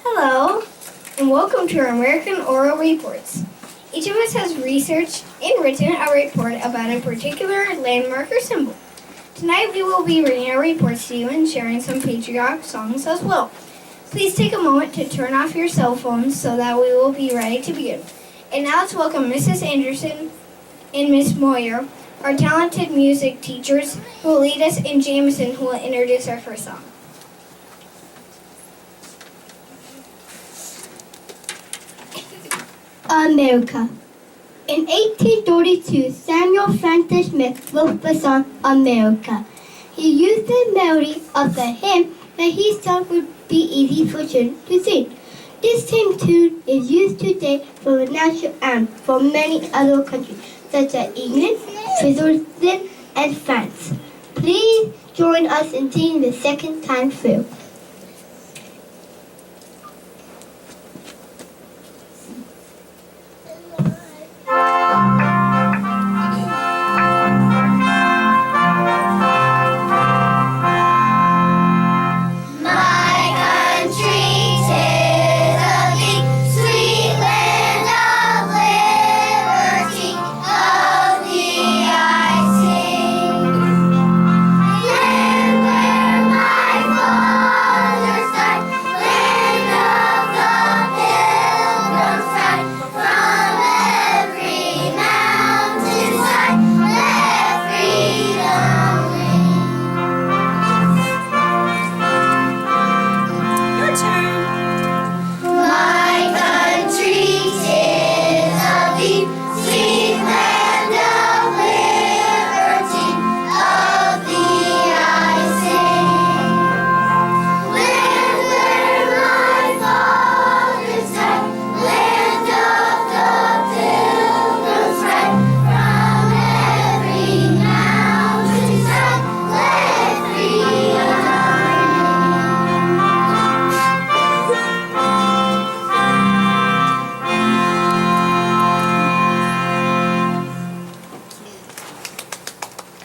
Hello, and welcome to our American Oral Reports. Each of us has researched and written a report about a particular landmark or symbol. Tonight we will be reading our reports to you and sharing some patriotic songs as well. Please take a moment to turn off your cell phones so that we will be ready to begin. And now let's welcome Mrs. Anderson and Miss Moyer, our talented music teachers who will lead us, and Jameson who will introduce our first song. America. In 1832, Samuel Francis Smith wrote the song America. He used the melody of the hymn that he thought would be easy for children to sing. This same tune is used today for the national anthem for many other countries, such as England, Switzerland, and France. Please join us in singing the second time through.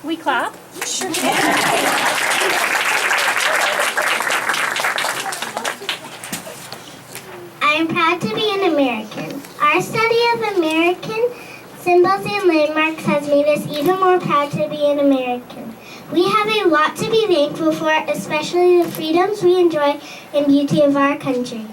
We clap? Sure can. I am proud to be an American. Our study of American symbols and landmarks has made us even more proud to be an American. We have a lot to be thankful for, especially the freedoms we enjoy and beauty of our country.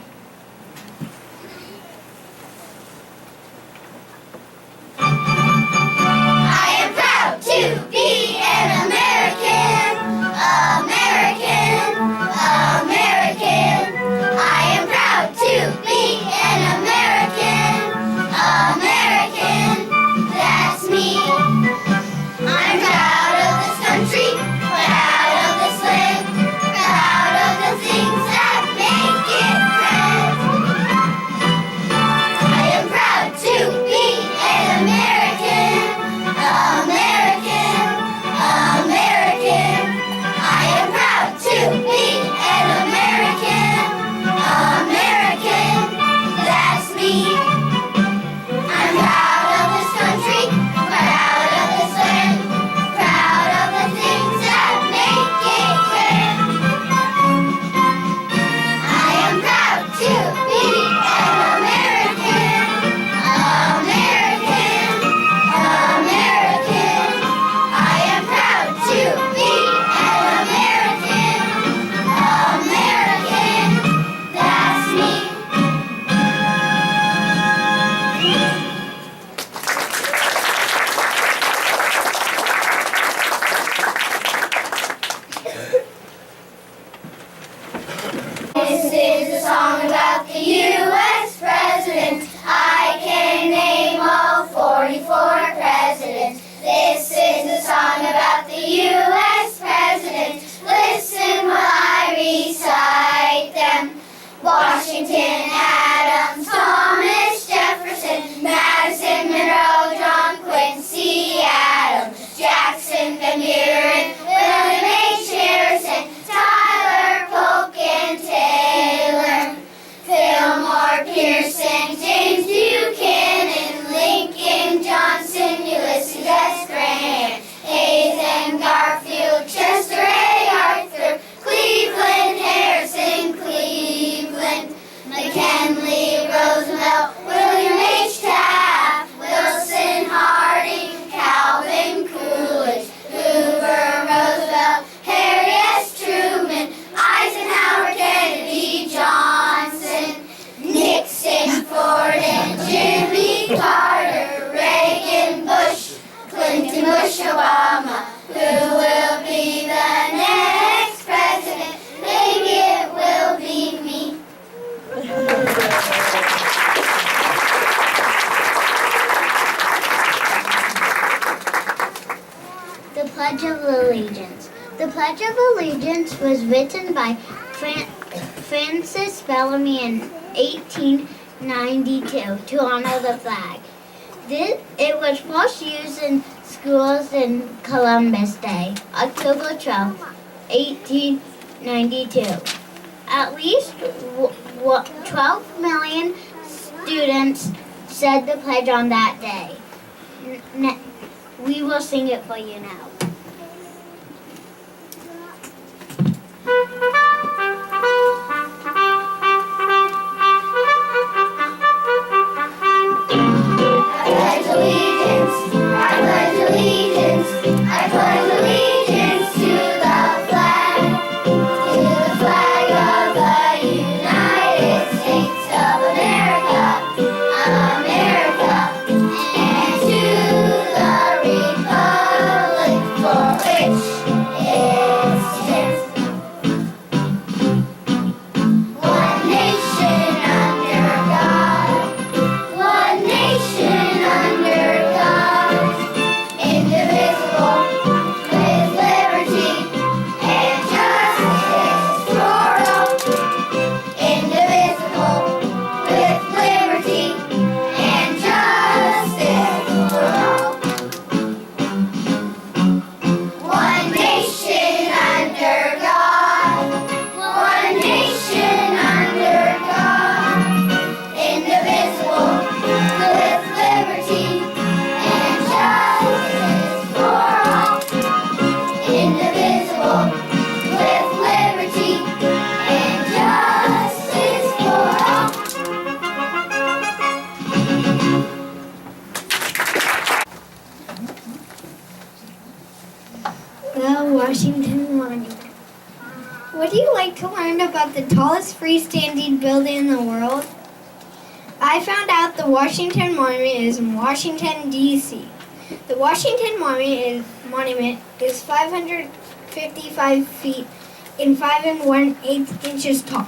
Proud of the things that make it grand. Pledge of Allegiance. The Pledge of Allegiance was written by Francis Bellamy in 1892 to honor the flag. It was first used in schools in Columbus Day, October 12, 1892. At least 12 million students said the pledge on that day. We will sing it for you now. The Washington Monument. Would you like to learn about the tallest freestanding building in the world? I found out the Washington Monument is in Washington, D.C. The Washington Monument is 555 feet and 5 1/8 inches tall.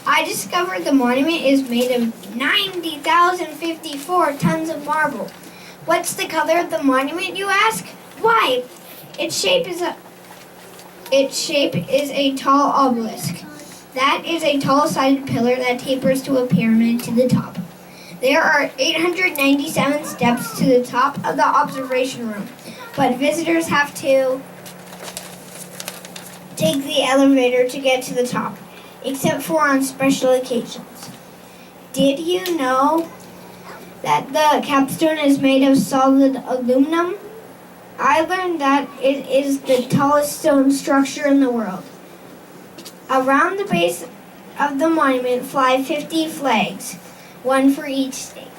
I discovered the monument is made of 90,054 tons of marble. What's the color of the monument, you ask? Why, its shape is a tall obelisk. That is a tall-sided pillar that tapers to a pyramid to the top. There are 897 steps to the top of the observation room, but visitors have to take the elevator to get to the top, except for on special occasions. Did you know that the capstone is made of solid aluminum? I learned that it is the tallest stone structure in the world. Around the base of the monument fly 50 flags, one for each state.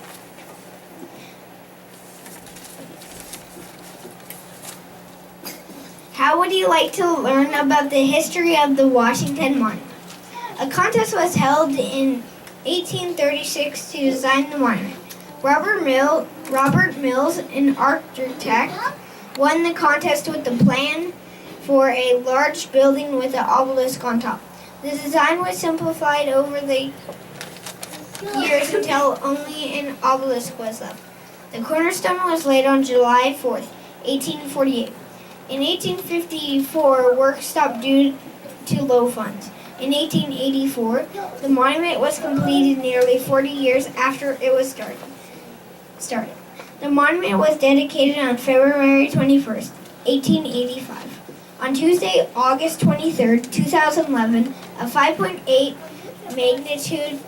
How would you like to learn about the history of the Washington Monument? A contest was held in 1836 to design the monument. Robert Mills, an architect, won the contest with the plan for a large building with an obelisk on top. The design was simplified over the years until only an obelisk was left. The cornerstone was laid on July 4th, 1848. In 1854, work stopped due to low funds. In 1884, the monument was completed nearly 40 years after it was started. The monument was dedicated on February 21st, 1885. On Tuesday, August 23rd, 2011, a 5.8 magnitude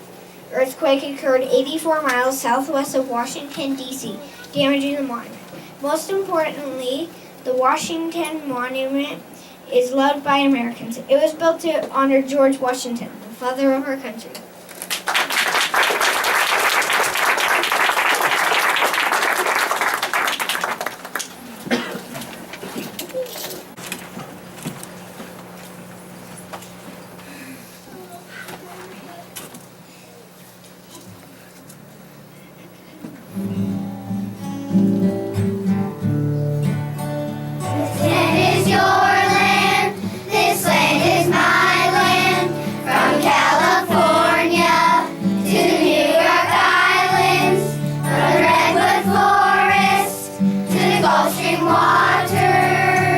earthquake occurred 84 miles southwest of Washington, D.C., damaging the monument. Most importantly, the Washington Monument is loved by Americans. It was built to honor George Washington, the father of our country. Gulf Stream water.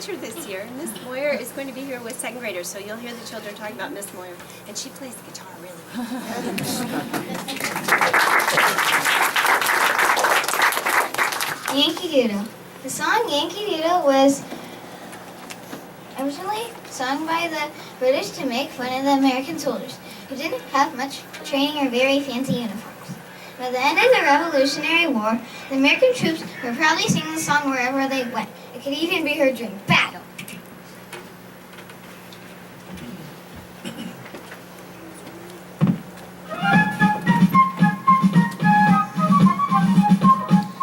teacher this year. Miss Moyer is going to be here with second graders, so you'll hear the children talking about Miss Moyer. And she plays the guitar really well. Yankee Doodle. The song Yankee Doodle was originally sung by the British to make fun of the American soldiers, who didn't have much training or very fancy uniforms. By the end of the Revolutionary War, the American troops were proudly singing the song wherever they went. It could even be heard during battle.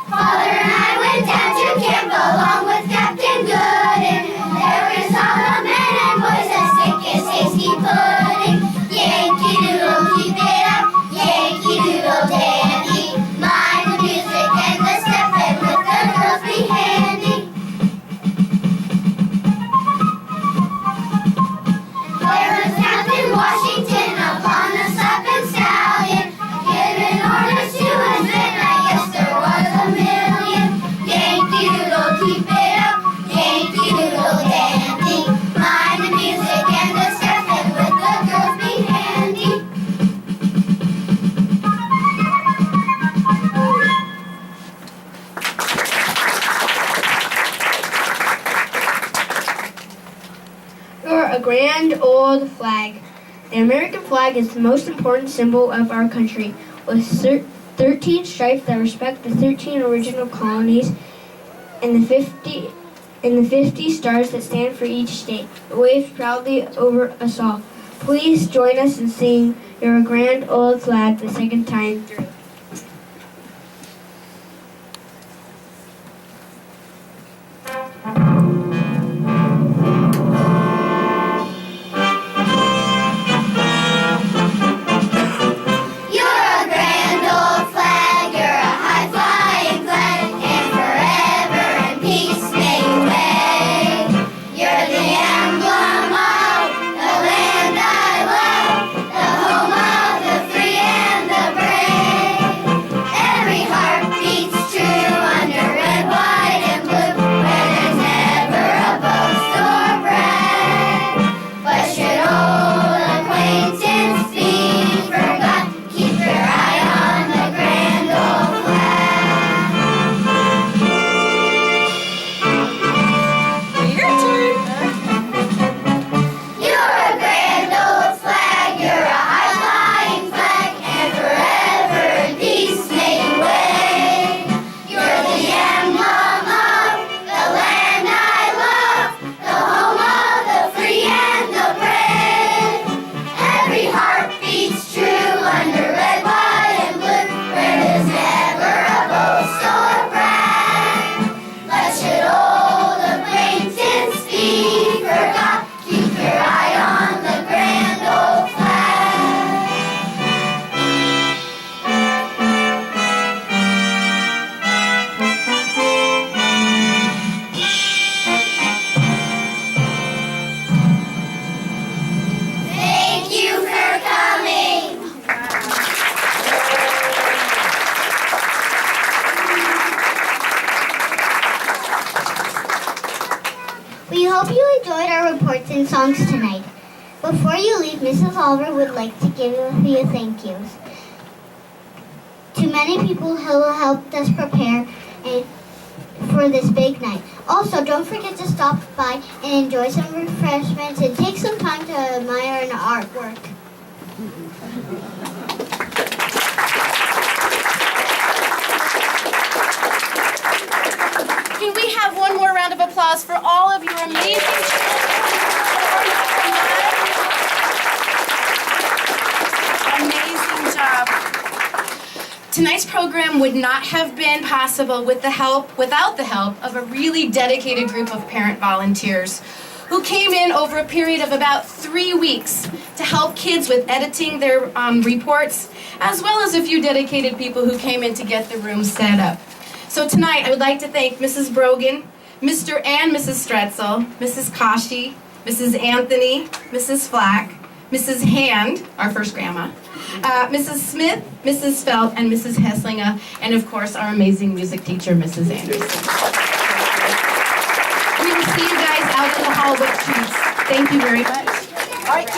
Father and I went down to camp along with Captain Gooden. There was all the men and boys as thick as hasty pudding. Yankee Doodle, keep it up, Yankee Doodle dandy. Mind the music and the step and let the girls be handy. There was Captain Washington upon the Slappin' Stallion, giving orders to his men. I guess there was a million. Yankee Doodle, keep it up, Yankee Doodle dandy. Mind the music and the step and let the girls be handy. You're a grand old flag. The American flag is the most important symbol of our country, with 13 stripes that respect the 13 original colonies and the 50 stars that stand for each state. It waves proudly over us all. Please join us in singing You're a Grand Old Flag the second time through. You're a grand old flag, you're a high-flying flag, and forever in peace may you wave. You're the emblem of the land I love, the home of the free and the brave. Every heart beats true under red, white, and blue, where there's never a boast or brag. But should old acquaintance be forgot, keep your eye on the grand old flag. Your turn. You're a grand old flag, you're a high-flying flag, and forever in peace may you wave. You're the emblem of the land I love, the home of the free and the brave. Every heart beats true under red, white, and blue, where there's never a boast or brag. But should old acquaintance be forgot, keep your eye on the grand old flag. Thank you for coming. We hope you enjoyed our reports and songs tonight. Before you leave, Mrs. Oliver would like to give you a few thank yous to many people who helped us prepare for this big night. Also, don't forget to stop by and enjoy some refreshments and take some time to admire an artwork. Can we have one more round of applause for all of your amazing children? Amazing job. Tonight's program would not have been possible without the help of a really dedicated group of parent volunteers who came in over a period of about 3 weeks to help kids with editing their reports, as well as a few dedicated people who came in to get the room set up. So tonight, I would like to thank Mrs. Brogan, Mr. and Mrs. Stretzel, Mrs. Kashi, Mrs. Anthony, Mrs. Flack, Mrs. Hand, our first grandma, Mrs. Smith, Mrs. Felt, and Mrs. Hesslinger, and of course, our amazing music teacher, Mrs. Anderson. We we will see you guys out in the hall with treats. Thank you very much.